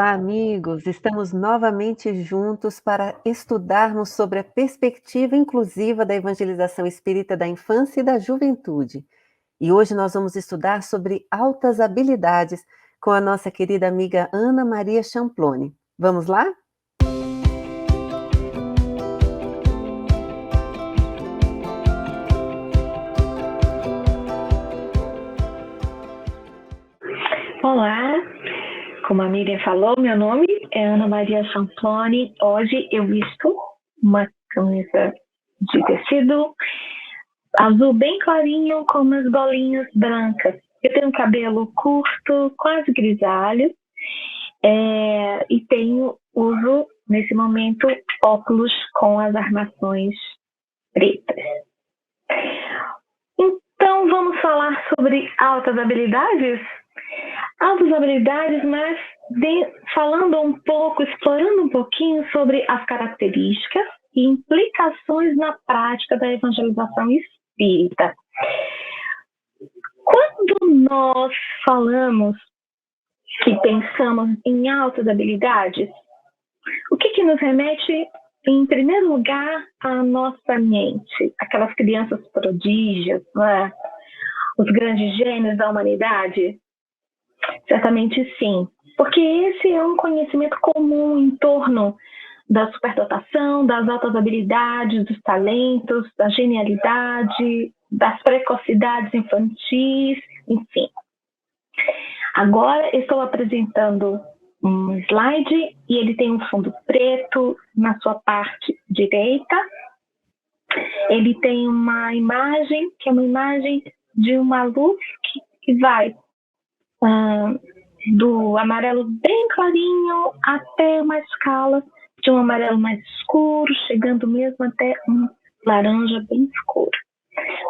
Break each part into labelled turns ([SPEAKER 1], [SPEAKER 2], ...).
[SPEAKER 1] Olá, amigos! Estamos novamente juntos para estudarmos sobre a perspectiva inclusiva da evangelização espírita da infância e da juventude. E hoje nós vamos estudar sobre altas habilidades com a nossa querida amiga Ana Maria Champlone. Vamos lá?
[SPEAKER 2] Olá, como a Miriam falou, meu nome é Ana Maria Champlone. Hoje eu visto uma camisa de tecido azul bem clarinho com umas bolinhas brancas. Eu tenho cabelo curto, quase grisalho, e uso nesse momento óculos com as armações pretas. Então vamos falar sobre altas habilidades? Altas habilidades, mas falando um pouco, explorando um pouquinho sobre as características e implicações na prática da evangelização espírita. Quando nós falamos que pensamos em altas habilidades, o que nos remete, em primeiro lugar, à nossa mente? Aquelas crianças prodígios, né? Os grandes gênios da humanidade? Certamente sim, porque esse é um conhecimento comum em torno da superdotação, das altas habilidades, dos talentos, da genialidade, das precocidades infantis, enfim. Agora estou apresentando um slide e ele tem um fundo preto na sua parte direita. Ele tem uma imagem, que é uma imagem de uma luz que vai do amarelo bem clarinho até uma escala de um amarelo mais escuro, chegando mesmo até um laranja bem escuro.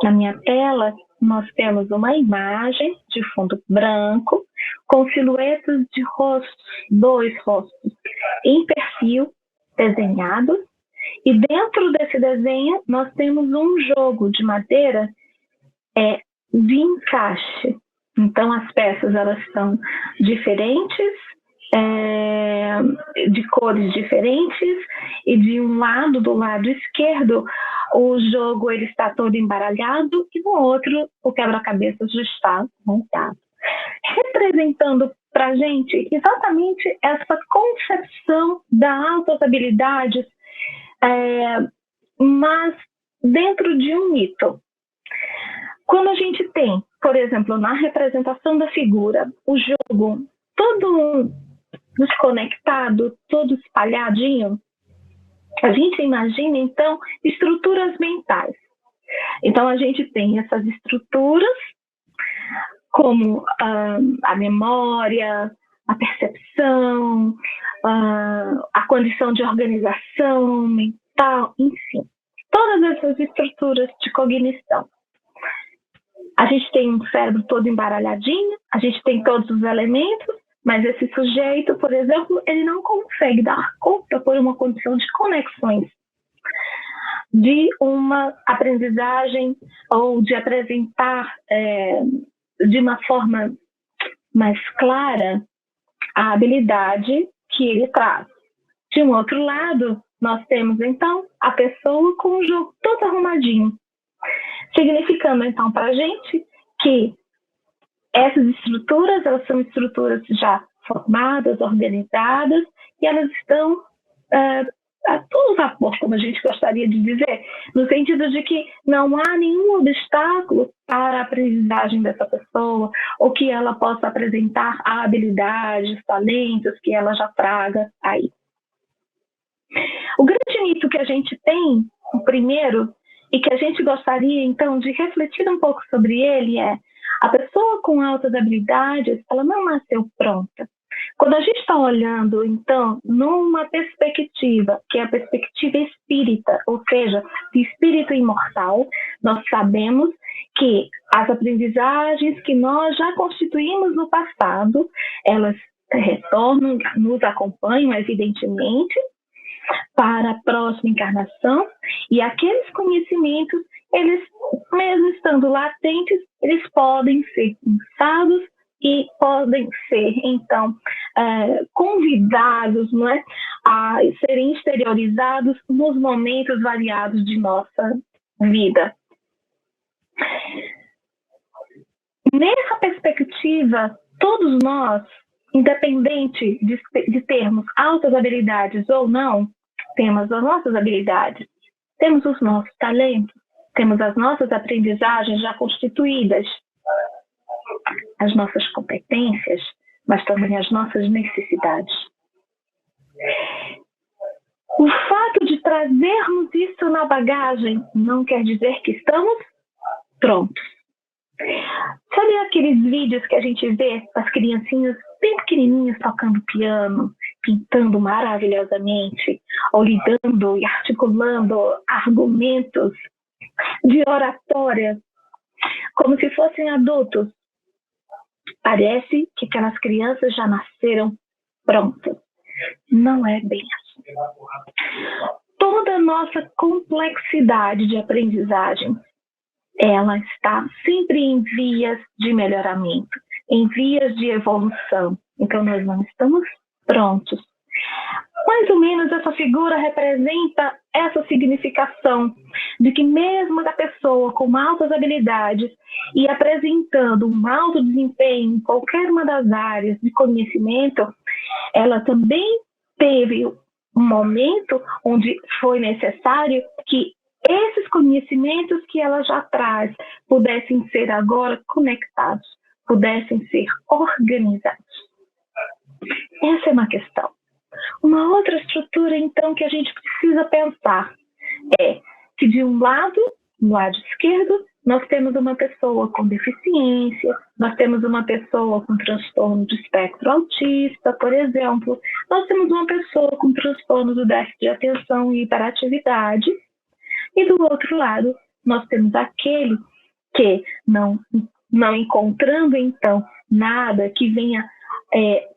[SPEAKER 2] Na minha tela, nós temos uma imagem de fundo branco com silhuetas de rostos, dois rostos em perfil desenhados, e dentro desse desenho nós temos um jogo de madeira de encaixe. Então, as peças elas são diferentes, de cores diferentes, e de um lado, do lado esquerdo, o jogo ele está todo embaralhado, e no outro, o quebra-cabeças já está montado. Representando para a gente exatamente essa concepção das altas habilidades, mas dentro de um mito. Quando a gente tem, por exemplo, na representação da figura, o jogo todo desconectado, todo espalhadinho, a gente imagina, então, estruturas mentais. Então, a gente tem essas estruturas, como a memória, a percepção, a condição de organização mental, enfim, todas essas estruturas de cognição. A gente tem um cérebro todo embaralhadinho, a gente tem todos os elementos, mas esse sujeito, por exemplo, ele não consegue dar conta por uma condição de conexões, de uma aprendizagem ou de apresentar de uma forma mais clara a habilidade que ele traz. De um outro lado, nós temos, então, a pessoa com o jogo todo arrumadinho, significando, então, para a gente que essas estruturas, elas são estruturas já formadas, organizadas, e elas estão a todo vapor, como a gente gostaria de dizer, no sentido de que não há nenhum obstáculo para a aprendizagem dessa pessoa, ou que ela possa apresentar habilidades, talentos que ela já traga aí. O grande mito que a gente tem, o primeiro, e que a gente gostaria, então, de refletir um pouco sobre ele é: a pessoa com altas habilidades, ela não nasceu pronta. Quando a gente está olhando, então, numa perspectiva, que é a perspectiva espírita, ou seja, de espírito imortal, nós sabemos que as aprendizagens que nós já constituímos no passado, elas retornam, nos acompanham, evidentemente, para a próxima encarnação, e aqueles conhecimentos, eles, mesmo estando latentes, eles podem ser pensados e podem ser, então, convidados, não é, a serem exteriorizados nos momentos variados de nossa vida. Nessa perspectiva, todos nós, independente de termos altas habilidades ou não, temos as nossas habilidades, temos os nossos talentos, temos as nossas aprendizagens já constituídas, as nossas competências, mas também as nossas necessidades. O fato de trazermos isso na bagagem não quer dizer que estamos prontos. Sabe aqueles vídeos que a gente vê as criancinhas bem pequenininhas tocando piano, pintando maravilhosamente, ou lidando e articulando argumentos de oratória, como se fossem adultos? Parece que aquelas crianças já nasceram prontas. Não é bem assim. Toda a nossa complexidade de aprendizagem, ela está sempre em vias de melhoramento, em vias de evolução. Então, nós não estamos prontos. Mais ou menos essa figura representa essa significação de que mesmo a pessoa com altas habilidades e apresentando um alto desempenho em qualquer uma das áreas de conhecimento, ela também teve um momento onde foi necessário que esses conhecimentos que ela já traz pudessem ser agora conectados, pudessem ser organizados. Essa é uma questão. Uma outra estrutura, então, que a gente precisa pensar é que, de um lado, no lado esquerdo, nós temos uma pessoa com deficiência, nós temos uma pessoa com transtorno de espectro autista, por exemplo, nós temos uma pessoa com transtorno do déficit de atenção e hiperatividade, e do outro lado, nós temos aquele que, não encontrando, então, nada que venha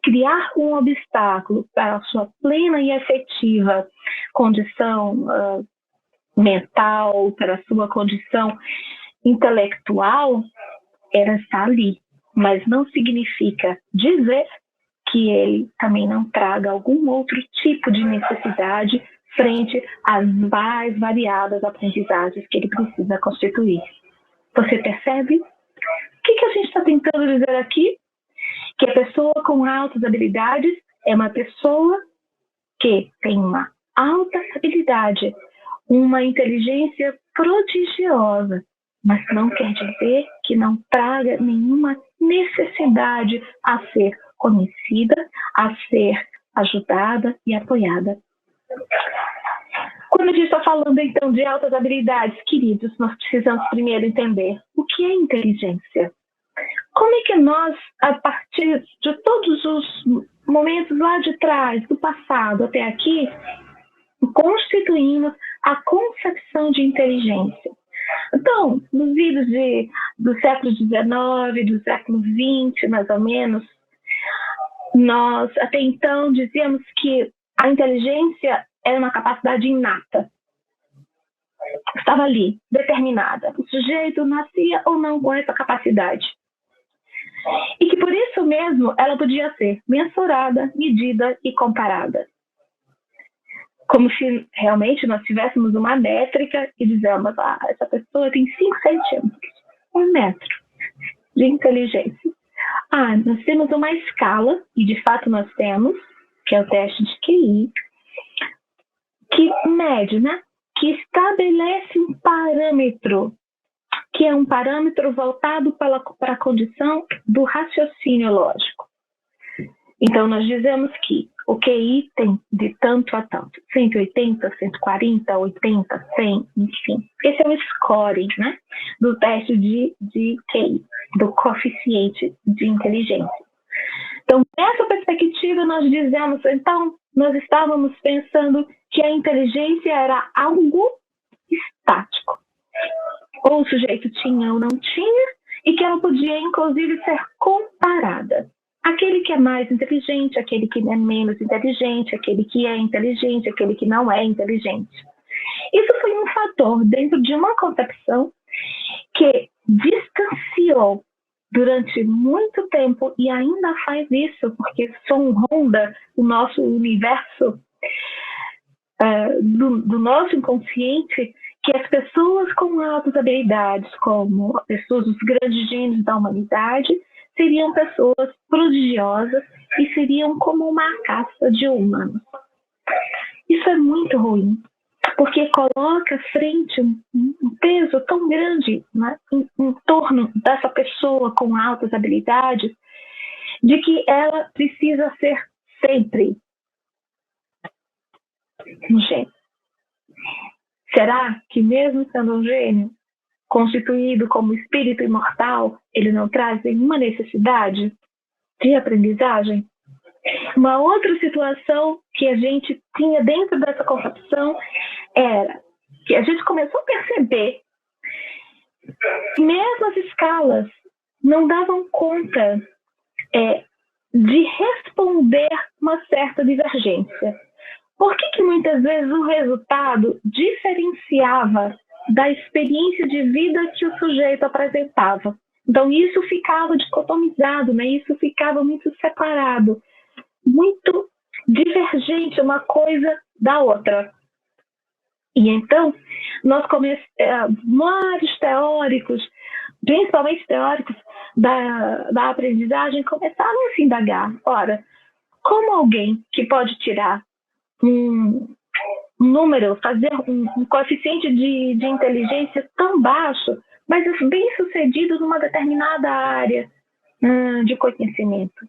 [SPEAKER 2] criar um obstáculo para a sua plena e efetiva condição mental, para a sua condição intelectual, ela está ali. Mas não significa dizer que ele também não traga algum outro tipo de necessidade frente às mais variadas aprendizagens que ele precisa constituir. Você percebe? O que a gente está tentando dizer aqui? Que a pessoa com altas habilidades é uma pessoa que tem uma alta habilidade, uma inteligência prodigiosa, mas não quer dizer que não traga nenhuma necessidade a ser conhecida, a ser ajudada e apoiada. Quando a gente está falando, então, de altas habilidades, queridos, nós precisamos primeiro entender o que é inteligência. Como é que nós, a partir de todos os momentos lá de trás, do passado até aqui, constituímos a concepção de inteligência? Então, nos vídeos do século XIX, do século XX, mais ou menos, nós até então dizíamos que a inteligência era uma capacidade inata. Estava ali, determinada. O sujeito nascia ou não com essa capacidade. E que por isso mesmo ela podia ser mensurada, medida e comparada. Como se realmente nós tivéssemos uma métrica e dizemos, essa pessoa tem 5 centímetros, 1 metro de inteligência. Nós temos uma escala, e de fato nós temos, que é o teste de QI, que mede, né? Que estabelece um parâmetro, que é um parâmetro voltado para a condição do raciocínio lógico. Então, nós dizemos que o QI tem de tanto a tanto, 180, 140, 80, 100, enfim. Esse é o scoring, né, do teste de QI, do coeficiente de inteligência. Então, nessa perspectiva, nós dizemos, então, nós estávamos pensando que a inteligência era algo estático. Ou o sujeito tinha ou não tinha, e que ela podia, inclusive, ser comparada. Aquele que é mais inteligente, aquele que é menos inteligente, aquele que é inteligente, aquele que não é inteligente. Isso foi um fator dentro de uma concepção que distanciou durante muito tempo e ainda faz isso, porque sonda o nosso universo, do nosso inconsciente, que as pessoas com altas habilidades, como pessoas, os grandes gênios da humanidade, seriam pessoas prodigiosas e seriam como uma caça de humanos. Isso é muito ruim, porque coloca à frente um peso tão grande, né, em torno dessa pessoa com altas habilidades, de que ela precisa ser sempre um gênio. Será que mesmo sendo um gênio, constituído como espírito imortal, ele não traz nenhuma necessidade de aprendizagem? Uma outra situação que a gente tinha dentro dessa concepção era que a gente começou a perceber que mesmo as escalas não davam conta de responder uma certa divergência. Por que muitas vezes o resultado diferenciava da experiência de vida que o sujeito apresentava? Então, isso ficava dicotomizado, né? Isso ficava muito separado, muito divergente uma coisa da outra. E então, vários teóricos, principalmente teóricos da aprendizagem, começaram a se indagar. Ora, como alguém que pode tirar um número, fazer um coeficiente de inteligência tão baixo, mas bem sucedido numa determinada área de conhecimento?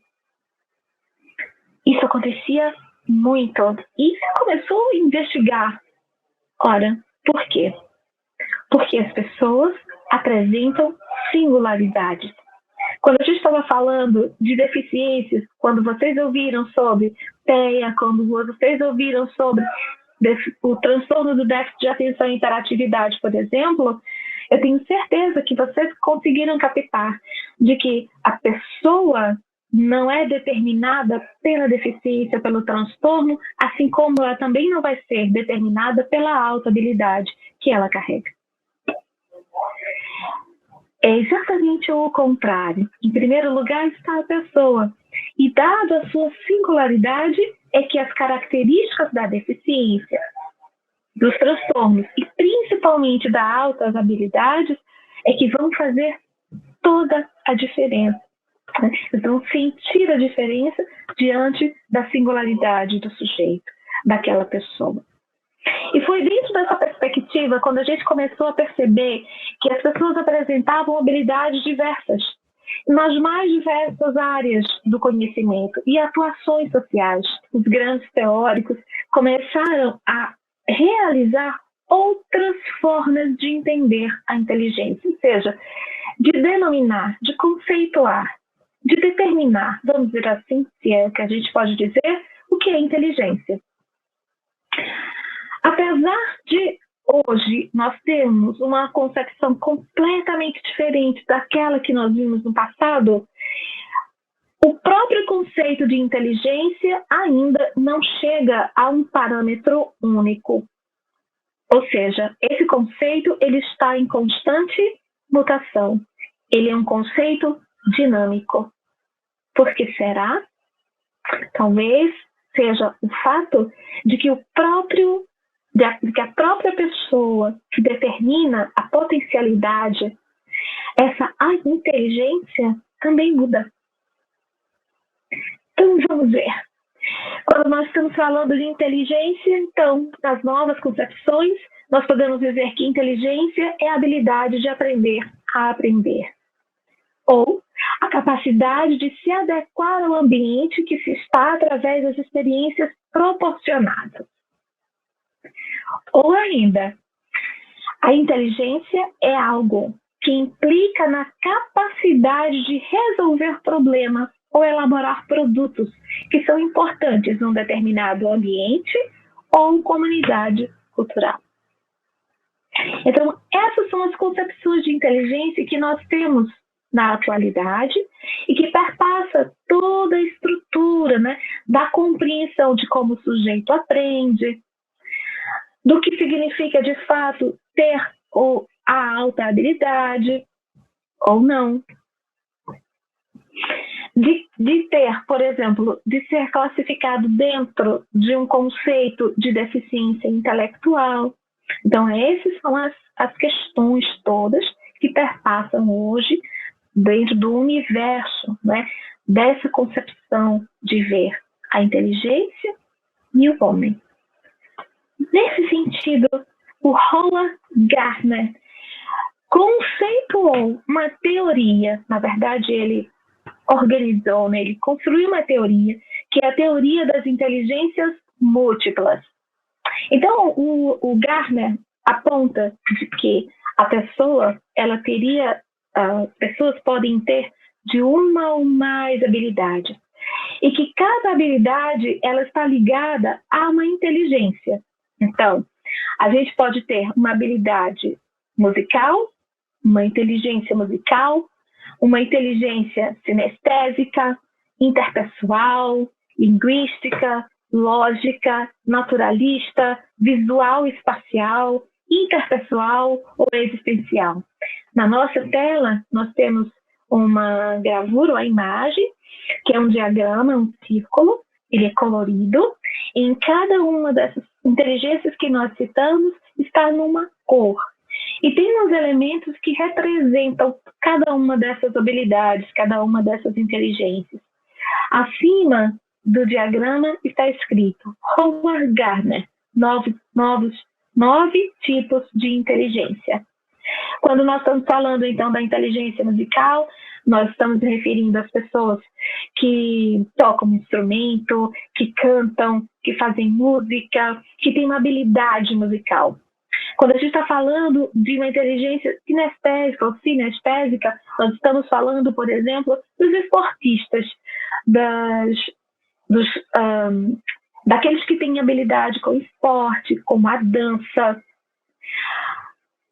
[SPEAKER 2] Isso acontecia muito. E se começou a investigar. Ora, por quê? Porque as pessoas apresentam singularidades. Quando a gente estava falando de deficiências, quando vocês ouviram sobre TEA, quando vocês ouviram sobre o transtorno do déficit de atenção e hiperatividade, por exemplo, eu tenho certeza que vocês conseguiram captar de que a pessoa não é determinada pela deficiência, pelo transtorno, assim como ela também não vai ser determinada pela alta habilidade que ela carrega. É exatamente o contrário. Em primeiro lugar está a pessoa. E dado a sua singularidade, é que as características da deficiência, dos transtornos e principalmente das altas habilidades é que vão fazer toda a diferença. Eles vão sentir a diferença diante da singularidade do sujeito, daquela pessoa. E foi dentro dessa perspectiva quando a gente começou a perceber que as pessoas apresentavam habilidades diversas nas mais diversas áreas do conhecimento e atuações sociais. Os grandes teóricos começaram a realizar outras formas de entender a inteligência, ou seja, de denominar, de conceituar, de determinar, vamos dizer assim, se é que a gente pode dizer, o que é inteligência. Apesar de hoje nós termos uma concepção completamente diferente daquela que nós vimos no passado, o próprio conceito de inteligência ainda não chega a um parâmetro único. Ou seja, esse conceito ele está em constante mutação. Ele é um conceito dinâmico. Por que será? Talvez seja o fato de que a própria pessoa que determina a potencialidade, essa inteligência também muda. Então, vamos ver. Quando nós estamos falando de inteligência, então, nas novas concepções, nós podemos dizer que inteligência é a habilidade de aprender a aprender. Ou a capacidade de se adequar ao ambiente que se está através das experiências proporcionadas. Ou ainda, a inteligência é algo que implica na capacidade de resolver problemas ou elaborar produtos que são importantes num determinado ambiente ou comunidade cultural. Então, essas são as concepções de inteligência que nós temos na atualidade e que perpassa toda a estrutura, né, da compreensão de como o sujeito aprende, do que significa, de fato, ter a alta habilidade ou não. de ter, por exemplo, de ser classificado dentro de um conceito de deficiência intelectual. Então, essas são as questões todas que perpassam hoje dentro do universo, né, dessa concepção de ver a inteligência e o homem. Nesse sentido, o Howard Gardner conceituou uma teoria, na verdade ele organizou, né, ele construiu uma teoria, que é a teoria das inteligências múltiplas. Então, o Gardner aponta de que a pessoa, ela teria, pessoas podem ter de uma ou mais habilidades, e que cada habilidade, ela está ligada a uma inteligência. Então, a gente pode ter uma habilidade musical, uma inteligência musical, uma inteligência sinestésica, interpessoal, linguística, lógica, naturalista, visual e espacial, interpessoal ou existencial. Na nossa tela, nós temos uma gravura, uma imagem, que é um diagrama, um círculo, ele é colorido, e em cada uma dessas inteligências que nós citamos está numa cor. E tem uns elementos que representam cada uma dessas habilidades, cada uma dessas inteligências. Acima do diagrama está escrito Howard Gardner, 9 tipos de inteligência. Quando nós estamos falando, então, da inteligência musical, nós estamos referindo às pessoas que tocam um instrumento, que cantam, que fazem música, que têm uma habilidade musical. Quando a gente está falando de uma inteligência sinestésica ou sinestésica, nós estamos falando, por exemplo, dos esportistas, daqueles que têm habilidade com o esporte, como a dança.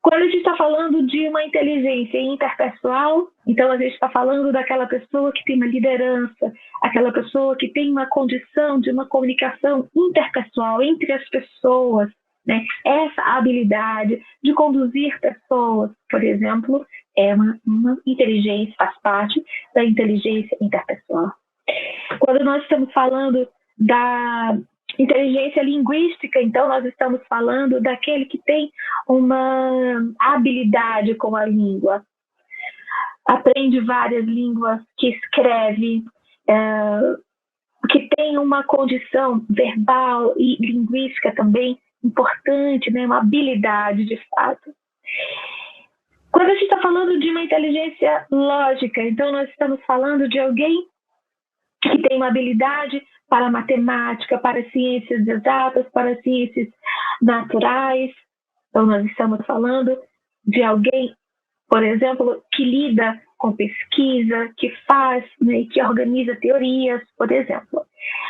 [SPEAKER 2] Quando a gente está falando de uma inteligência interpessoal, então a gente está falando daquela pessoa que tem uma liderança, aquela pessoa que tem uma condição de uma comunicação interpessoal entre as pessoas, né? Essa habilidade de conduzir pessoas, por exemplo, é uma inteligência, faz parte da inteligência interpessoal. Quando nós estamos falando da inteligência linguística, então nós estamos falando daquele que tem uma habilidade com a língua, aprende várias línguas, que escreve, que tem uma condição verbal e linguística também importante, né? Uma habilidade de fato. Quando a gente está falando de uma inteligência lógica, então nós estamos falando de alguém que tem uma habilidade para matemática, para ciências exatas, para ciências naturais. Então nós estamos falando de alguém, por exemplo, que lida com pesquisa, que faz, né, que organiza teorias, por exemplo.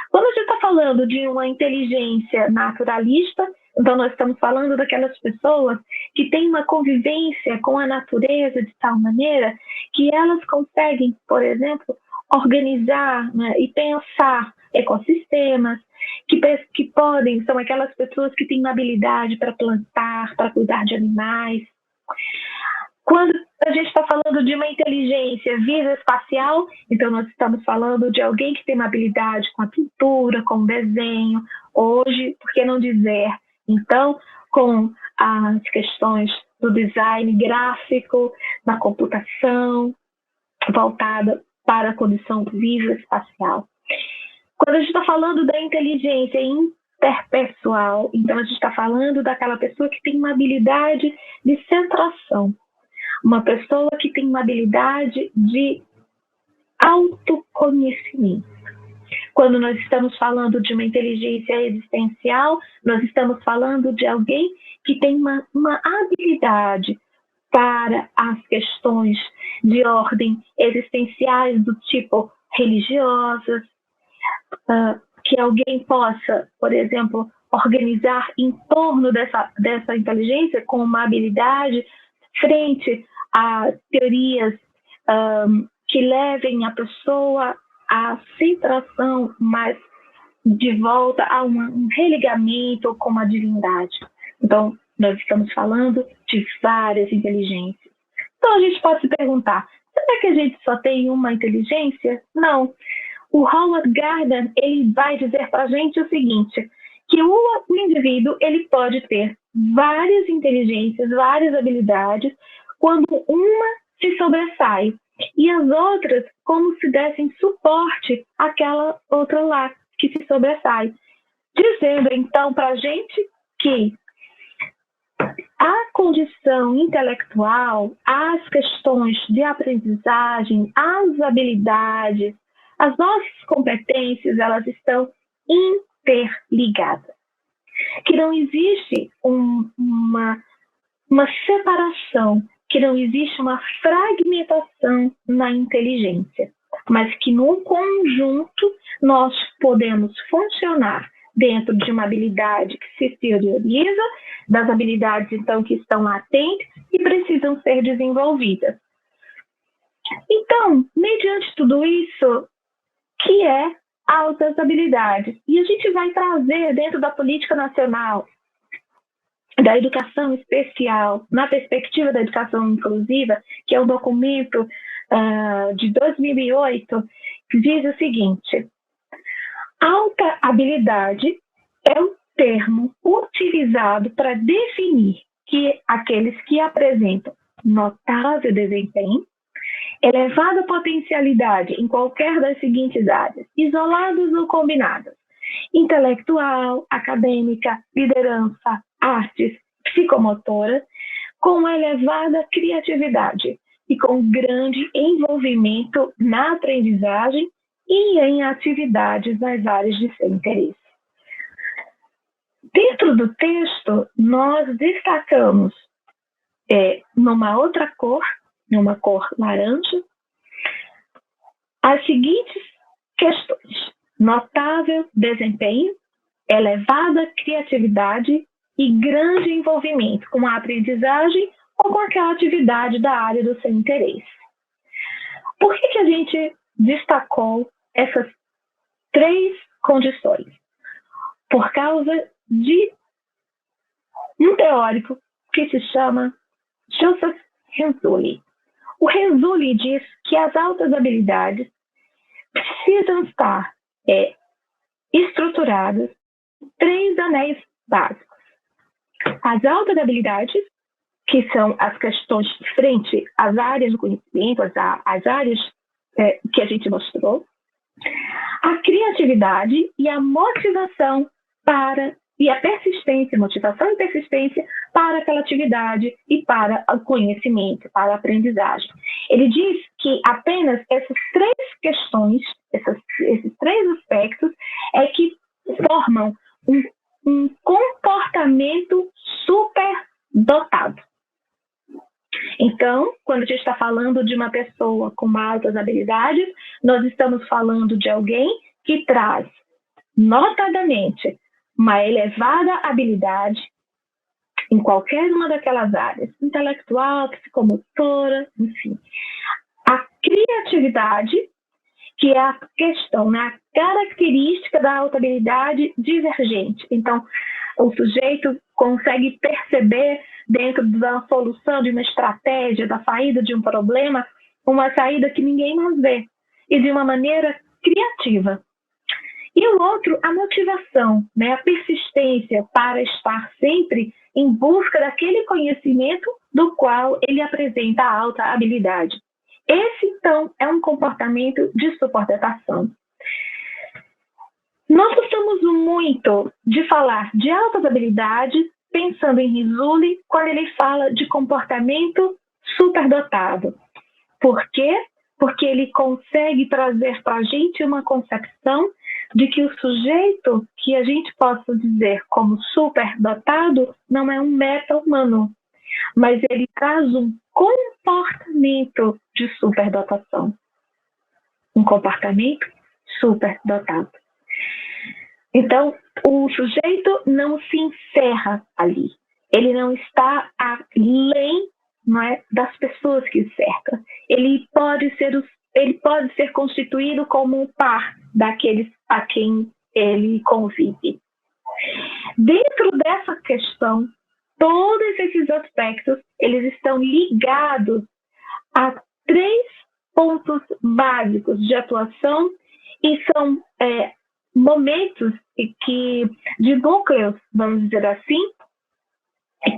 [SPEAKER 2] Quando a gente está falando de uma inteligência naturalista, então nós estamos falando daquelas pessoas que têm uma convivência com a natureza de tal maneira que elas conseguem, por exemplo, organizar, né, e pensar ecossistemas, que podem, são aquelas pessoas que têm uma habilidade para plantar, para cuidar de animais. Quando a gente está falando de uma inteligência visoespacial, então nós estamos falando de alguém que tem uma habilidade com a pintura, com o desenho, hoje, por que não dizer, então, com as questões do design gráfico, na computação, voltada para a condição visoespacial. Quando a gente está falando da inteligência interpessoal, então a gente está falando daquela pessoa que tem uma habilidade de centração, uma pessoa que tem uma habilidade de autoconhecimento. Quando nós estamos falando de uma inteligência existencial, nós estamos falando de alguém que tem uma habilidade para as questões de ordem existenciais do tipo religiosas, que alguém possa, por exemplo, organizar em torno dessa inteligência com uma habilidade frente a teorias que levem a pessoa à centração, mas de volta a um religamento com a divindade. Então, nós estamos falando de várias inteligências. Então, a gente pode se perguntar, será que a gente só tem uma inteligência? Não. O Howard Gardner, ele vai dizer para a gente o seguinte, que o indivíduo ele pode ter várias inteligências, várias habilidades, quando uma se sobressai e as outras como se dessem suporte àquela outra lá que se sobressai. Dizendo então para a gente que a condição intelectual, as questões de aprendizagem, as habilidades, as nossas competências, elas estão interligadas. Que não existe uma separação, que não existe uma fragmentação na inteligência, mas que no conjunto nós podemos funcionar dentro de uma habilidade que se exterioriza, das habilidades então que estão latentes e precisam ser desenvolvidas. Então, mediante tudo isso, que é altas habilidades. E a gente vai trazer dentro da política nacional da educação especial, na perspectiva da educação inclusiva, que é um documento de 2008, que diz o seguinte: alta habilidade é o termo utilizado para definir que aqueles que apresentam notável desempenho, elevada potencialidade em qualquer das seguintes áreas, isoladas ou combinadas: intelectual, acadêmica, liderança, artes, psicomotora, com elevada criatividade e com grande envolvimento na aprendizagem e em atividades nas áreas de seu interesse. Dentro do texto, nós destacamos numa outra cor, numa cor laranja, as seguintes questões: notável desempenho, elevada criatividade e grande envolvimento com a aprendizagem ou com aquela atividade da área do seu interesse. Por que a gente destacou essas três condições? Por causa de um teórico que se chama Joseph Renzulli. O Renzulli diz que as altas habilidades precisam estar estruturadas em 3 anéis básicos. As altas habilidades, que são as questões frente às áreas do conhecimento, às áreas que a gente mostrou, a criatividade e a motivação e a persistência, motivação e persistência para aquela atividade e para o conhecimento, para a aprendizagem. Ele diz que apenas essas 3 questões, esses 3 aspectos, é que formam um comportamento superdotado. Então, quando a gente está falando de uma pessoa com altas habilidades, nós estamos falando de alguém que traz, notadamente, uma elevada habilidade em qualquer uma daquelas áreas, intelectual, psicomotora, enfim. A criatividade, que é a questão, né, a característica da alta habilidade divergente. Então, o sujeito consegue perceber dentro da solução de uma estratégia, da saída de um problema, uma saída que ninguém mais vê, e de uma maneira criativa. E o outro, a motivação, né, a persistência para estar sempre em busca daquele conhecimento do qual ele apresenta a alta habilidade. Esse, então, é um comportamento de superdotação. Nós gostamos muito de falar de altas habilidades pensando em Renzulli quando ele fala de comportamento superdotado. Por quê? Porque ele consegue trazer para a gente uma concepção de que o sujeito que a gente possa dizer como superdotado não é um meta-humano, mas ele traz um comportamento de superdotação. Um comportamento superdotado. Então, o sujeito não se encerra ali. Ele não está além, não é, das pessoas que o cercam. Ele pode ser constituído como um par daqueles a quem ele convive. Dentro dessa questão, todos esses aspectos, eles estão ligados a 3 pontos básicos de atuação e são momentos de núcleos, vamos dizer assim,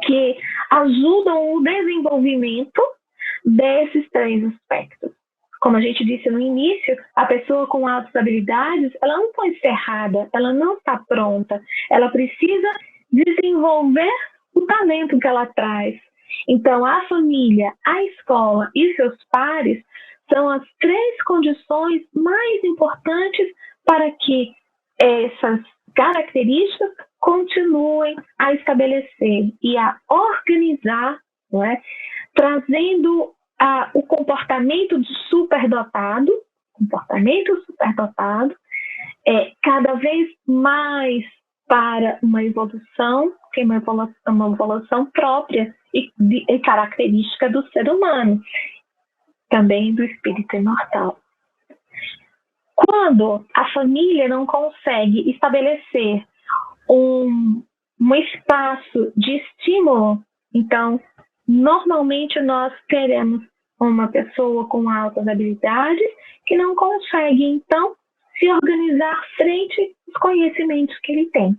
[SPEAKER 2] que ajudam o desenvolvimento desses 3 aspectos. Como a gente disse no início, a pessoa com altas habilidades, ela não está encerrada, ela não está pronta, ela precisa desenvolver o talento que ela traz. Então, a família, a escola e seus pares são as 3 condições mais importantes para que essas características continuem a estabelecer e a organizar, não é? Trazendo o comportamento superdotado cada vez mais para uma evolução, que é uma evolução própria e característica do ser humano, também do espírito imortal. Quando a família não consegue estabelecer um espaço de estímulo, então, normalmente nós teremos uma pessoa com altas habilidades que não consegue, então, se organizar frente aos conhecimentos que ele tem.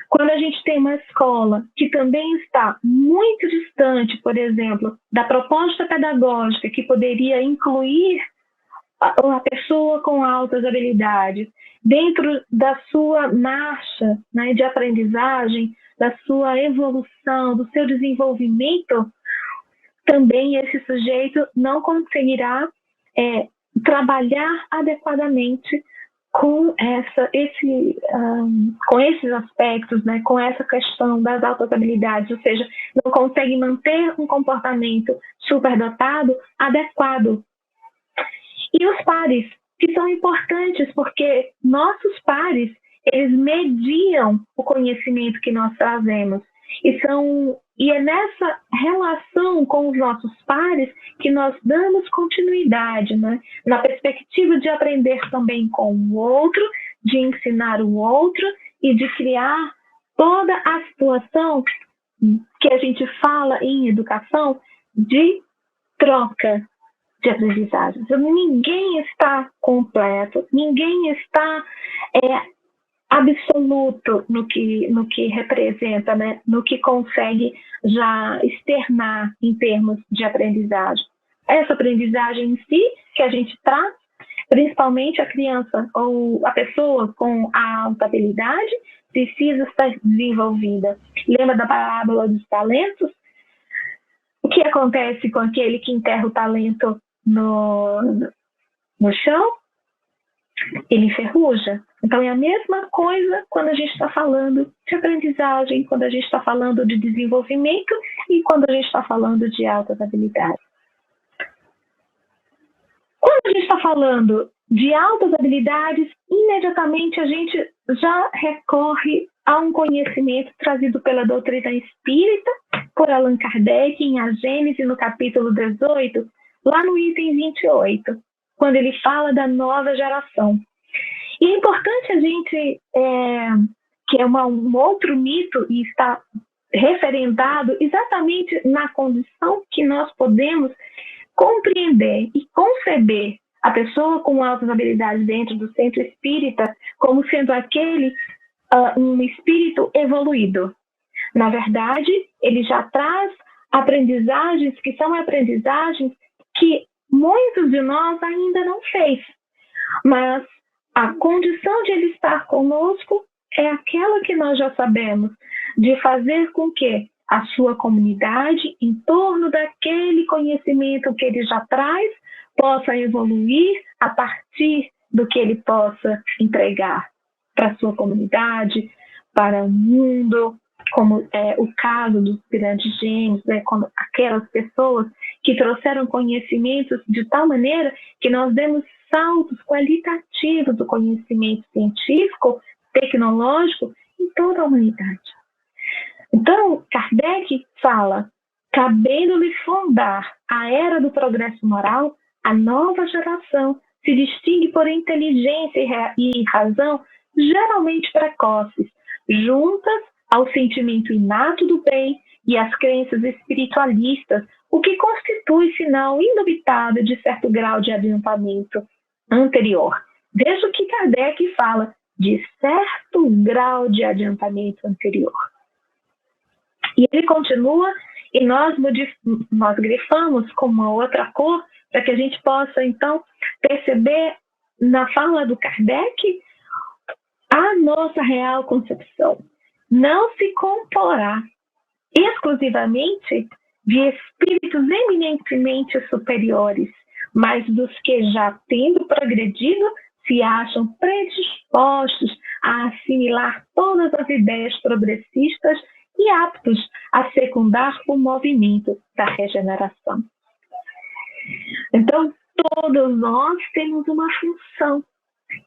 [SPEAKER 2] Quando a gente tem uma escola que também está muito distante, por exemplo, da proposta pedagógica que poderia incluir a pessoa com altas habilidades dentro da sua marcha, né, de aprendizagem, da sua evolução, do seu desenvolvimento, também esse sujeito não conseguirá trabalhar adequadamente com esses aspectos, né, com essa questão das altas habilidades, ou seja, não consegue manter um comportamento superdotado adequado. E os pares, que são importantes porque nossos pares, eles mediam o conhecimento que nós trazemos. E é nessa relação com os nossos pares que nós damos continuidade, né? Na perspectiva de aprender também com o outro, de ensinar o outro e de criar toda a situação que a gente fala em educação de troca de aprendizagens. Ninguém está completo, ninguém está absoluto no que representa, né? No que consegue já externar em termos de aprendizagem. Essa aprendizagem em si, que a gente traz, principalmente a criança ou a pessoa com a alta habilidade, precisa estar desenvolvida. Lembra da parábola dos talentos? O que acontece com aquele que enterra o talento no chão? Ele enferruja. Então é a mesma coisa quando a gente está falando de aprendizagem, quando a gente está falando de desenvolvimento e quando a gente está falando de altas habilidades. Quando a gente está falando de altas habilidades, imediatamente a gente já recorre a um conhecimento trazido pela doutrina espírita, por Allan Kardec, em A Gênese, no capítulo 18, lá no item 28, quando ele fala da nova geração. E é importante a gente, que é um outro mito e está referendado exatamente na condição que nós podemos compreender e conceber a pessoa com altas habilidades dentro do centro espírita como sendo aquele um espírito evoluído. Na verdade, ele já traz aprendizagens que são aprendizagens que muitos de nós ainda não fez, mas a condição de ele estar conosco é aquela que nós já sabemos, de fazer com que a sua comunidade, em torno daquele conhecimento que ele já traz, possa evoluir a partir do que ele possa entregar para a sua comunidade, para o mundo, como é o caso dos grandes gênios, né, como aquelas pessoas que trouxeram conhecimentos de tal maneira que nós demos saltos qualitativos do conhecimento científico, tecnológico em toda a humanidade. Então, Kardec fala, cabendo-lhe fundar a era do progresso moral, a nova geração se distingue por inteligência e razão geralmente precoces, juntas ao sentimento inato do bem e as crenças espiritualistas, o que constitui sinal indubitável de certo grau de adiantamento anterior. Veja o que Kardec fala de certo grau de adiantamento anterior. E ele continua, e nós grifamos com uma outra cor, para que a gente possa, então, perceber na fala do Kardec a nossa real concepção. Não se comporá exclusivamente de espíritos eminentemente superiores, mas dos que, já tendo progredido, se acham predispostos a assimilar todas as ideias progressistas e aptos a secundar o movimento da regeneração. Então, todos nós temos uma função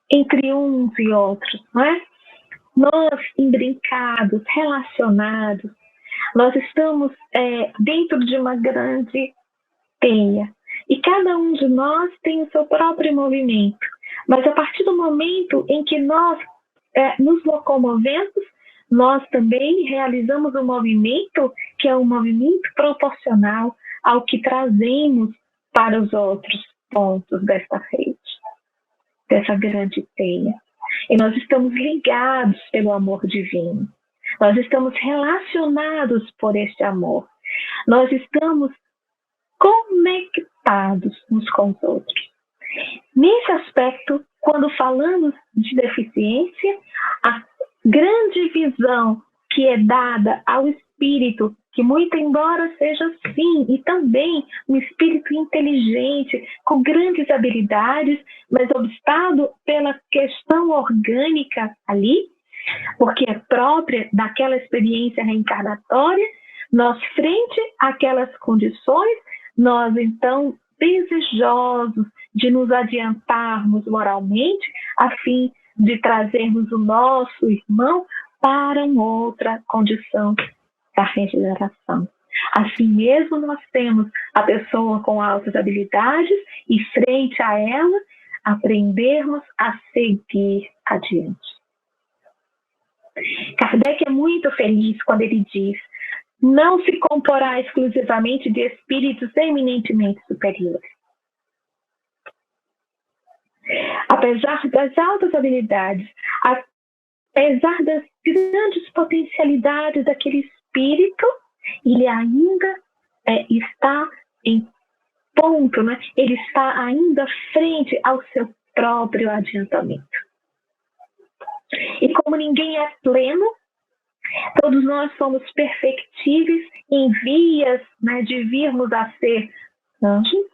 [SPEAKER 2] entre uns e outros, não é? Nós, imbrincados, relacionados, nós estamos dentro de uma grande teia. E cada um de nós tem o seu próprio movimento. Mas a partir do momento em que nós nos locomovemos, nós também realizamos um movimento que é um movimento proporcional ao que trazemos para os outros pontos desta rede, dessa grande teia. E nós estamos ligados pelo amor divino. Nós estamos relacionados por este amor. Nós estamos conectados uns com os outros. Nesse aspecto, quando falamos de deficiência, a grande visão que é dada ao espírito, que muito embora seja sim, e também um espírito inteligente, com grandes habilidades, mas obstado pela questão orgânica ali, porque é própria daquela experiência reencarnatória, nós, frente àquelas condições, nós então desejosos de nos adiantarmos moralmente, a fim de trazermos o nosso irmão para uma outra condição da regeneração. Assim mesmo, nós temos a pessoa com altas habilidades e, frente a ela, aprendermos a seguir adiante. Kardec é muito feliz quando ele diz: não se comporá exclusivamente de espíritos eminentemente superiores. Apesar das altas habilidades, apesar das grandes potencialidades daquele espírito, ele ainda está em ponto, né? Ele está ainda frente ao seu próprio adiantamento. E como ninguém é pleno, todos nós somos perfectíveis em vias, né, de virmos a ser anjos.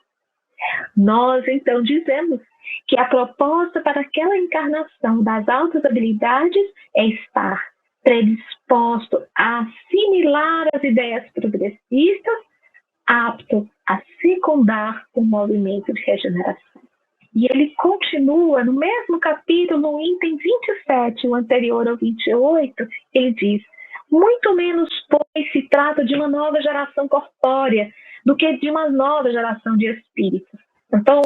[SPEAKER 2] Nós, então, dizemos que a proposta para aquela encarnação das altas habilidades é estar predisposto a assimilar as ideias progressistas, apto a secundar o movimento de regeneração. E ele continua no mesmo capítulo, no item 27, o anterior ao 28, ele diz: muito menos, pois, se trata de uma nova geração corpórea do que de uma nova geração de espíritos. Então,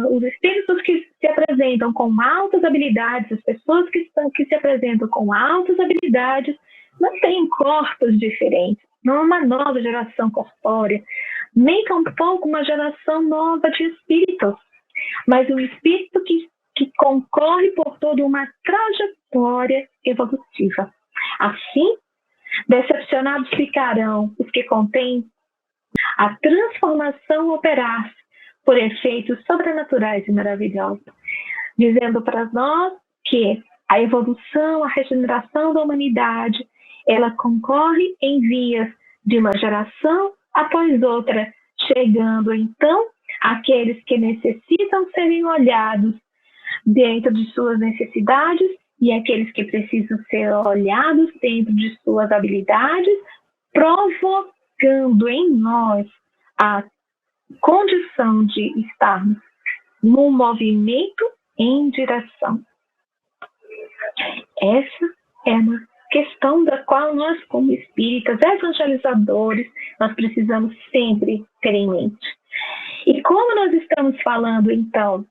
[SPEAKER 2] os espíritos que se apresentam com altas habilidades, as pessoas que se apresentam com altas habilidades, não têm corpos diferentes, não é uma nova geração corpórea, nem tampouco uma geração nova de espíritos, mas um espírito que concorre por toda uma trajetória evolutiva. Assim, decepcionados ficarão os que contêm a transformação operar-se por efeitos sobrenaturais e maravilhosos, dizendo para nós que a evolução, a regeneração da humanidade, ela concorre em vias de uma geração após outra, chegando então àqueles que necessitam serem olhados dentro de suas necessidades e aqueles que precisam ser olhados dentro de suas habilidades, provocando em nós a condição de estarmos num movimento em direção. Essa é uma questão da qual nós, como espíritas evangelizadores, nós precisamos sempre ter em mente. E como nós estamos falando, então,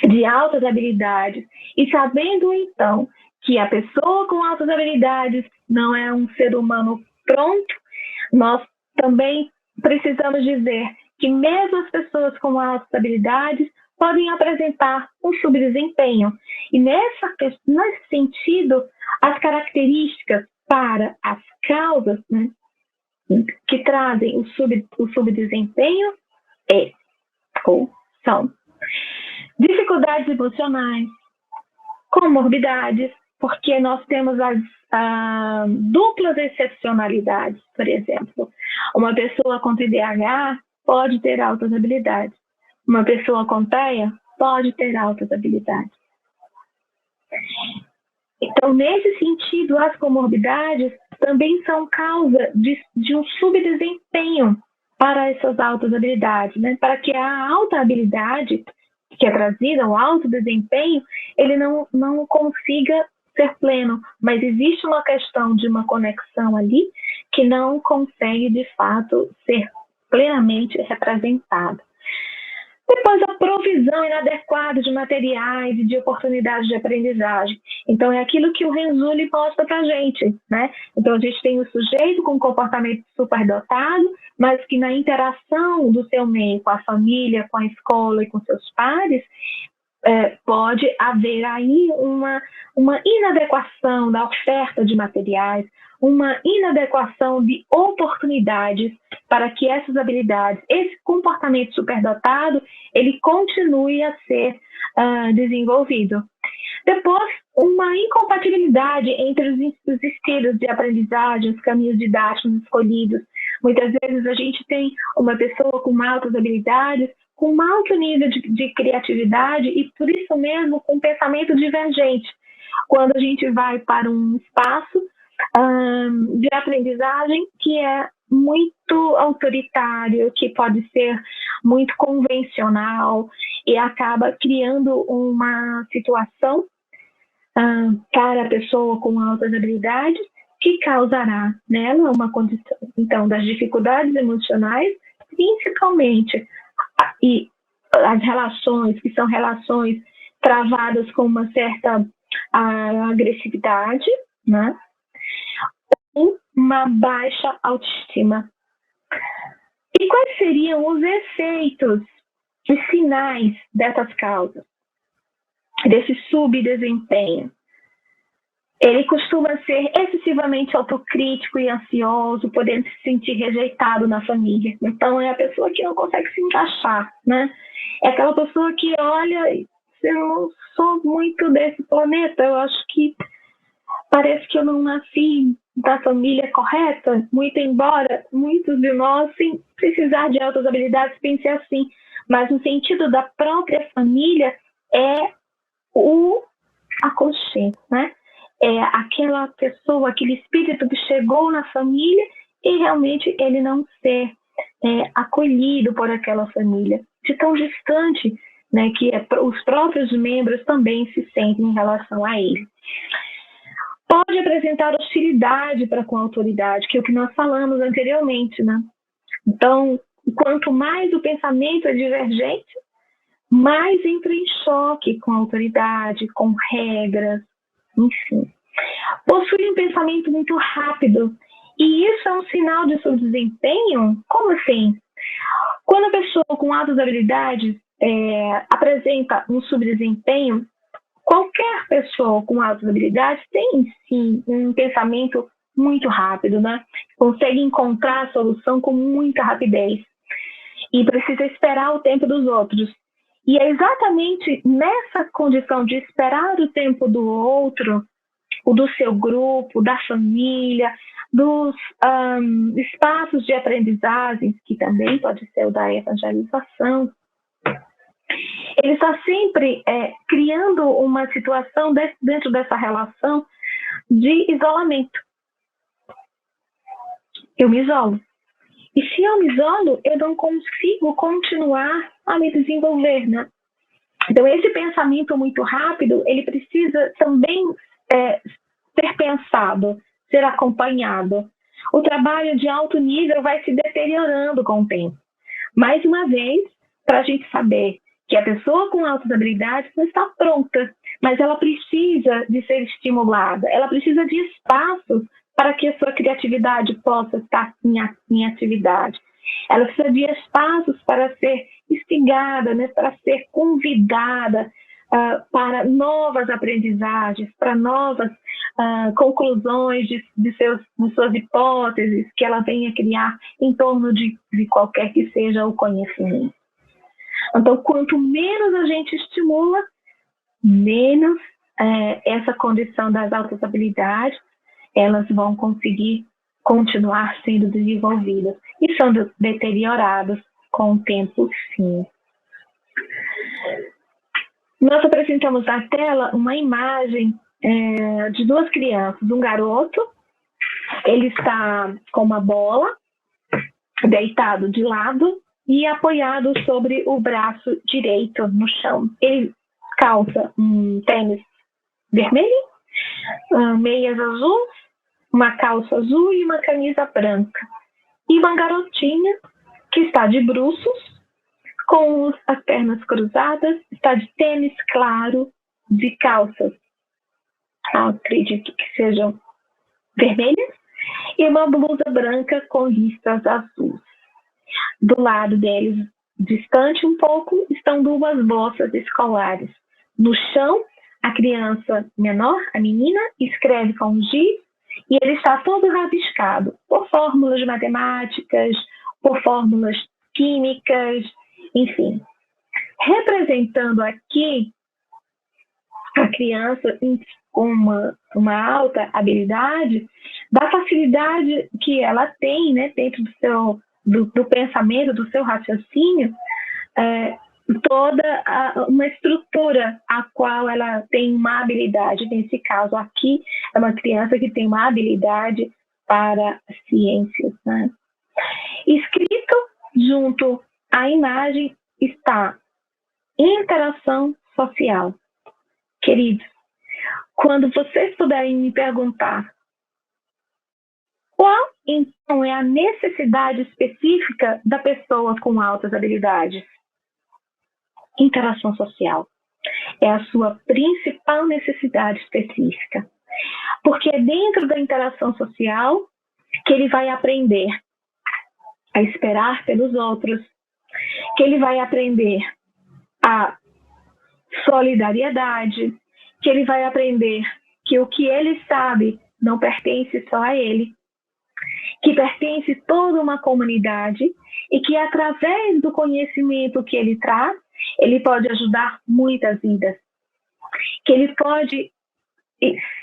[SPEAKER 2] de altas habilidades, e sabendo, então, que a pessoa com altas habilidades não é um ser humano pronto, nós também precisamos dizer que mesmo as pessoas com altas habilidades podem apresentar um subdesempenho. E nesse sentido, as características para as causas, né, que trazem o subdesempenho são dificuldades emocionais, comorbidades, porque nós temos as duplas excepcionalidades, por exemplo. Uma pessoa com TDAH pode ter altas habilidades. Uma pessoa com TEA pode ter altas habilidades. Então, nesse sentido, as comorbidades também são causa de um subdesempenho para essas altas habilidades, né? Para que a alta habilidade que é trazida, o alto desempenho, ele não consiga ser pleno, mas existe uma questão de uma conexão ali que não consegue, de fato, ser plenamente representada. Depois, a provisão inadequada de materiais e de oportunidades de aprendizagem. Então, é aquilo que o Renzulli mostra para a gente, né? Então, a gente tem o sujeito com comportamento superdotado, mas que na interação do seu meio com a família, com a escola e com seus pares, pode haver aí uma inadequação da oferta de materiais, uma inadequação de oportunidades para que essas habilidades, esse comportamento superdotado, ele continue a ser desenvolvido. Depois, uma incompatibilidade entre os estilos de aprendizagem, os caminhos didáticos escolhidos. Muitas vezes a gente tem uma pessoa com altas habilidades, com um alto nível de criatividade e, por isso mesmo, com pensamento divergente. Quando a gente vai para um espaço de aprendizagem que é muito autoritário, que pode ser muito convencional e acaba criando uma situação para a pessoa com altas habilidades que causará nela uma condição, então, das dificuldades emocionais, principalmente, e as relações, que são relações travadas com uma certa agressividade, né? Uma baixa autoestima. E quais seriam os efeitos, os sinais dessas causas, desse subdesempenho? Ele costuma ser excessivamente autocrítico e ansioso, podendo se sentir rejeitado na família. Então, é a pessoa que não consegue se encaixar, né? É aquela pessoa que olha, eu não sou muito desse planeta, eu acho que parece que eu não nasci da família correta, muito embora muitos de nós, sem precisar de altas habilidades, pensem assim. Mas no sentido da própria família, é o aconchego, né? É aquela pessoa, aquele espírito que chegou na família e realmente ele não ser acolhido por aquela família, de tão distante, né, que os próprios membros também se sentem em relação a ele. Pode apresentar hostilidade para com a autoridade, que é o que nós falamos anteriormente, né? Então, quanto mais o pensamento é divergente, mais entra em choque com a autoridade, com regras, enfim. Possui um pensamento muito rápido. E isso é um sinal de seu desempenho? Como assim? Quando a pessoa com altas habilidades apresenta um subdesempenho, qualquer pessoa com altas habilidades tem, sim, um pensamento muito rápido, né? Consegue encontrar a solução com muita rapidez. E precisa esperar o tempo dos outros. E é exatamente nessa condição de esperar o tempo do outro, o do seu grupo, da família, dos espaços de aprendizagem, que também pode ser o da evangelização. Ele está sempre criando uma situação dentro dessa relação de isolamento. Eu me isolo. E se eu me isolo, eu não consigo continuar a me desenvolver, né? Então, esse pensamento muito rápido, ele precisa também ser pensado, ser acompanhado. O trabalho de alto nível vai se deteriorando com o tempo. Mais uma vez, para a gente saber que a pessoa com altas habilidades não está pronta, mas ela precisa de ser estimulada, ela precisa de espaços para que a sua criatividade possa estar em atividade. Ela precisa de espaços para ser instigada, né, para ser convidada para novas aprendizagens, para novas conclusões de suas hipóteses que ela venha criar em torno de qualquer que seja o conhecimento. Então, quanto menos a gente estimula, menos essa condição das altas habilidades, elas vão conseguir continuar sendo desenvolvidas e sendo deterioradas com o tempo, sim. Nós apresentamos na tela uma imagem de duas crianças. Um garoto, ele está com uma bola, deitado de lado e apoiado sobre o braço direito no chão. Ele calça um tênis vermelho, meias azuis, uma calça azul e uma camisa branca. E uma garotinha que está de bruços, com as pernas cruzadas, está de tênis claro, de calças, acredito que sejam vermelhas, e uma blusa branca com listas azuis. Do lado deles, distante um pouco, estão duas bolsas escolares. No chão, a criança menor, a menina, escreve com giz e ele está todo rabiscado por fórmulas matemáticas, por fórmulas químicas, enfim. Representando aqui a criança com uma alta habilidade, da facilidade que ela tem, né, dentro do pensamento, do seu raciocínio, toda uma estrutura a qual ela tem uma habilidade. Nesse caso aqui, é uma criança que tem uma habilidade para ciências, né? Escrito junto à imagem está interação social. Queridos, quando vocês puderem me perguntar qual, então, é a necessidade específica da pessoa com altas habilidades? Interação social. É a sua principal necessidade específica. Porque é dentro da interação social que ele vai aprender a esperar pelos outros, que ele vai aprender a solidariedade, que ele vai aprender que o que ele sabe não pertence só a ele, que pertence a toda uma comunidade e que através do conhecimento que ele traz, ele pode ajudar muitas vidas. Que ele pode,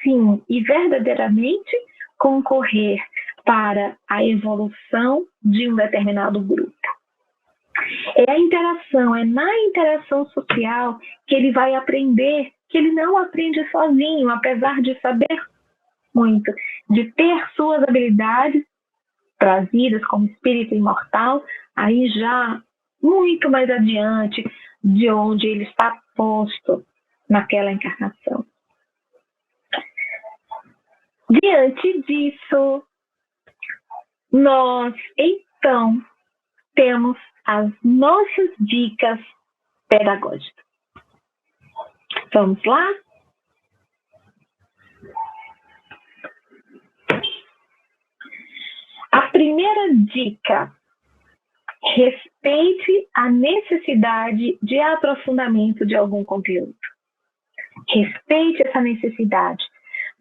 [SPEAKER 2] sim, e verdadeiramente concorrer para a evolução de um determinado grupo. É a interação, é na interação social que ele vai aprender, que ele não aprende sozinho, apesar de saber muito, de ter suas habilidades trazidas como espírito imortal, aí já muito mais adiante de onde ele está posto naquela encarnação. Diante disso, nós, então, temos as nossas dicas pedagógicas. Vamos lá? A primeira dica: respeite a necessidade de aprofundamento de algum conteúdo. Respeite essa necessidade.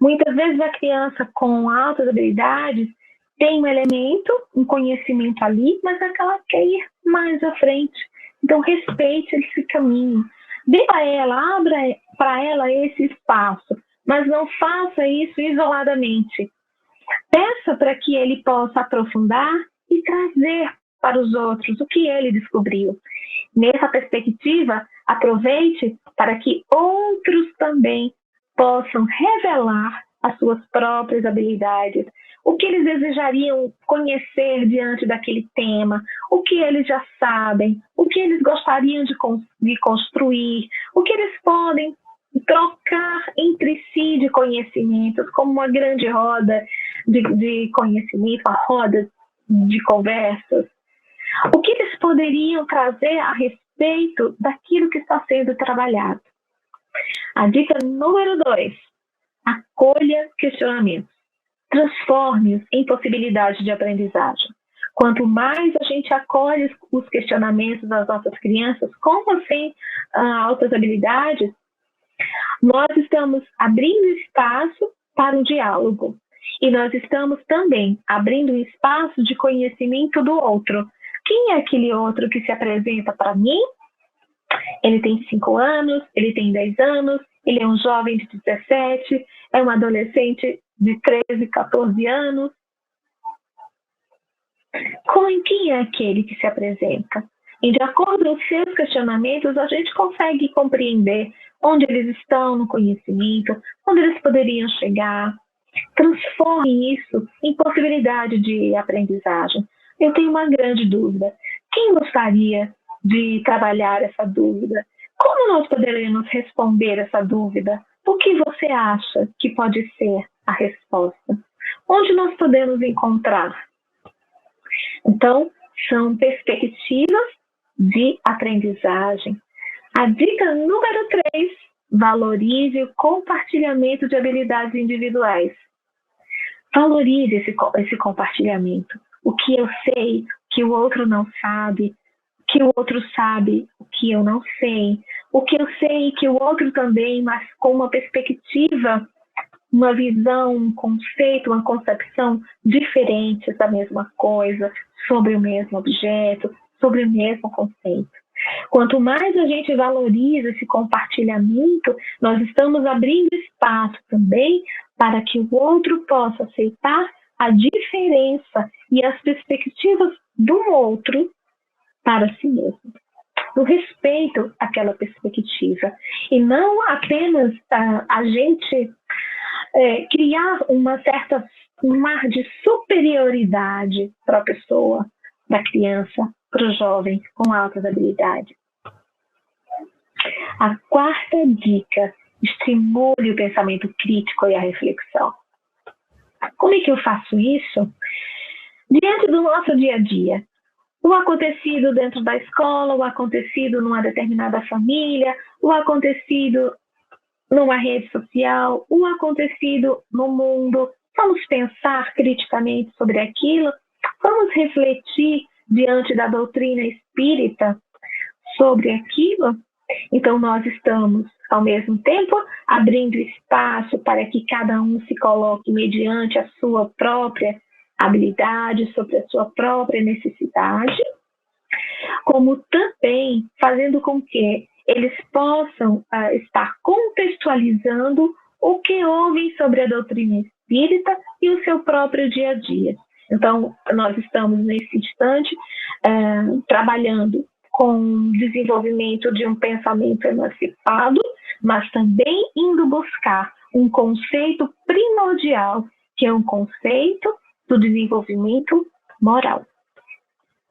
[SPEAKER 2] Muitas vezes a criança com altas habilidades tem um elemento, um conhecimento ali, mas é que ela quer ir mais à frente. Então, respeite esse caminho. Dê a ela, abra para ela esse espaço, mas não faça isso isoladamente. Peça para que ele possa aprofundar e trazer para os outros o que ele descobriu. Nessa perspectiva, aproveite para que outros também possam revelar as suas próprias habilidades, o que eles desejariam conhecer diante daquele tema, o que eles já sabem, o que eles gostariam de construir, o que eles podem trocar entre si de conhecimentos, como uma grande roda de conhecimento, uma roda de conversas. O que eles poderiam trazer a respeito daquilo que está sendo trabalhado? A dica número 2, acolha questionamentos. transforme-os em possibilidade de aprendizagem. Quanto mais a gente acolhe os questionamentos das nossas crianças, com ou sem altas habilidades, nós estamos abrindo espaço para o diálogo. E nós estamos também abrindo um espaço de conhecimento do outro. Quem é aquele outro que se apresenta para mim? Ele tem 5 anos, ele tem 10 anos, ele é um jovem de 17, é um adolescente de 13, 14 anos. Quem é aquele que se apresenta? E de acordo com os seus questionamentos, a gente consegue compreender onde eles estão no conhecimento, onde eles poderiam chegar. Transforme isso em possibilidade de aprendizagem. Eu tenho uma grande dúvida. Quem gostaria de trabalhar essa dúvida? Como nós poderemos responder essa dúvida? O que você acha que pode ser a resposta? Onde nós podemos encontrar? Então, são perspectivas de aprendizagem. A dica número 3, valorize o compartilhamento de habilidades individuais. Valorize esse compartilhamento. O que eu sei, que o outro não sabe, que o outro sabe, o que eu não sei, o que eu sei que o outro também, mas com uma perspectiva, uma visão, um conceito, uma concepção diferente da mesma coisa, sobre o mesmo objeto, sobre o mesmo conceito. Quanto mais a gente valoriza esse compartilhamento, nós estamos abrindo espaço também para que o outro possa aceitar a diferença e as perspectivas do outro para si mesmo. No respeito àquela perspectiva. E não apenas a gente criar um ar de superioridade para a pessoa, da criança, para o jovem com altas habilidades. A 4ª dica, estimule o pensamento crítico e a reflexão. Como é que eu faço isso? Diante do nosso dia a dia, o acontecido dentro da escola, o acontecido numa determinada família, o acontecido numa rede social, o acontecido no mundo. Vamos pensar criticamente sobre aquilo, vamos refletir diante da doutrina espírita sobre aquilo. Então, nós estamos, ao mesmo tempo, abrindo espaço para que cada um se coloque mediante a sua própria habilidade, sobre a sua própria necessidade, como também fazendo com que eles possam estar contextualizando o que ouvem sobre a doutrina espírita e o seu próprio dia a dia. Então, nós estamos, nesse instante, trabalhando com o desenvolvimento de um pensamento emancipado, mas também indo buscar um conceito primordial, que é um conceito do desenvolvimento moral.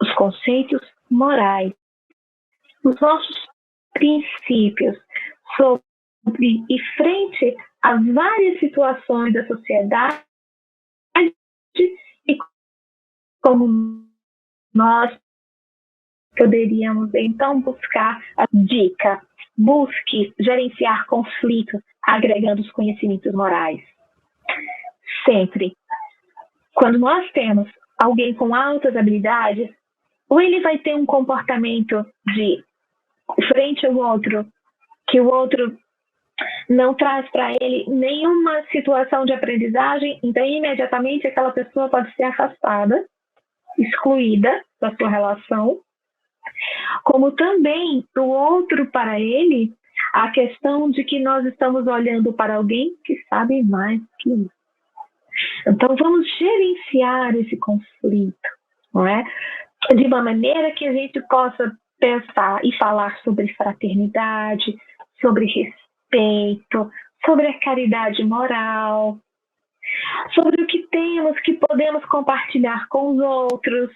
[SPEAKER 2] Os conceitos morais, os nossos princípios sobre e frente às várias situações da sociedade e como nós poderíamos então buscar a dica, busque gerenciar conflitos agregando os conhecimentos morais. Sempre, quando nós temos alguém com altas habilidades, ou ele vai ter um comportamento de frente ao outro, que o outro não traz para ele nenhuma situação de aprendizagem, então imediatamente aquela pessoa pode ser afastada, excluída da sua relação, como também do outro para ele, a questão de que nós estamos olhando para alguém que sabe mais que nós. Então vamos gerenciar esse conflito, não é? De uma maneira que a gente possa pensar e falar sobre fraternidade, sobre respeito, sobre a caridade moral, sobre o que temos, que podemos compartilhar com os outros.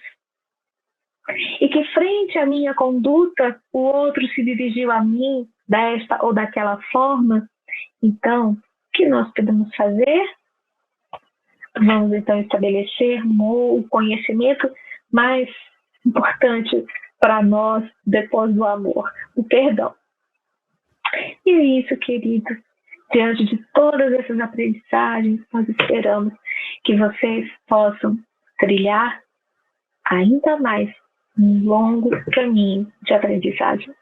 [SPEAKER 2] E que frente à minha conduta, o outro se dirigiu a mim desta ou daquela forma. Então, o que nós podemos fazer? Vamos então estabelecer o conhecimento mais importante para nós depois do amor, o perdão. E é isso, queridos. Diante de todas essas aprendizagens, nós esperamos que vocês possam trilhar ainda mais um longo caminho de aprendizagem.